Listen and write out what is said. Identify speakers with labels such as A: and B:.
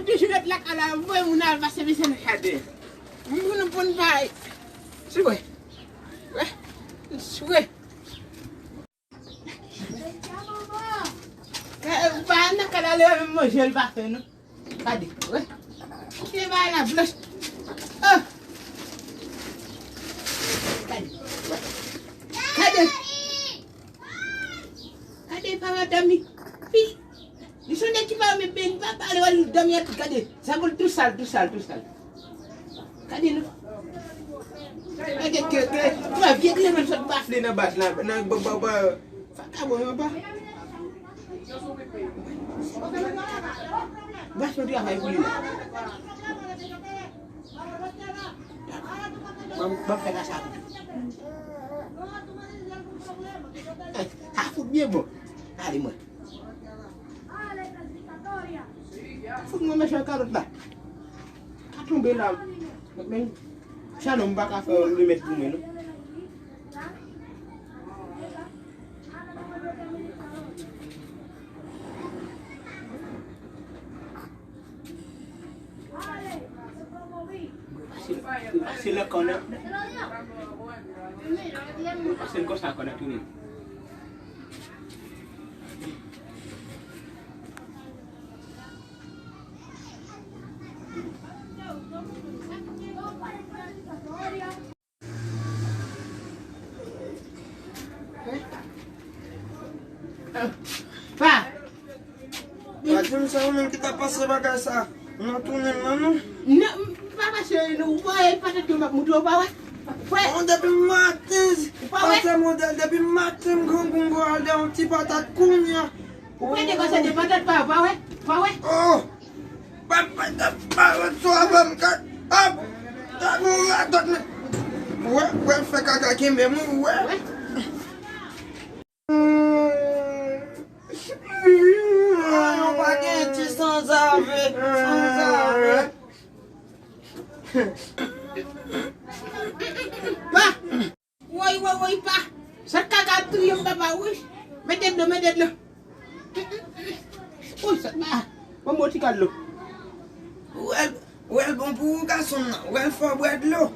A: tu sugat lak ala boy munal basse bi sen xade munu pon bay suwe suwe ba na kala le mo jël baxé no kadi we ci ba la blush kadi kadi papa dami fi di so nek ba me ben papa ale wal dami ak kadi sagul tout sal kadi no kadi ke tu a viek le man so baf le na bas na ba fa ka bo ba bas do dia hay buli ba fa ka sa Fuk bien mo. Allez moi. Fuk mo mesha carotte là. A tomber là. Mais ça non pas qu'à faire le mettre pour moi non. C'est le qu'on a. C'est quoi ça qu'on a tourné? Pa!
B: Wadim sa ou men kita pase bagay sa. On tourne maintenant.
A: Non, papa c'est nous voyez pas de muto pa ouais.
B: On depuis matin. Pas modèle depuis matin gongo alde un petit patate kounya.
A: Ouais de quoi ça de patate pa ouais.
B: Oh! Papa so abam ka. Hop! Ta nou la dot me. Ouais, fait kaka kembe mou ouais. On va gagner sans arrêt.
A: Pa! Woi pa! Sarka ka tu yung papa woi. Medet lo. Oh, ça va. Bon moti kallo.
B: Well, bon pour garçon. Well for bread lo.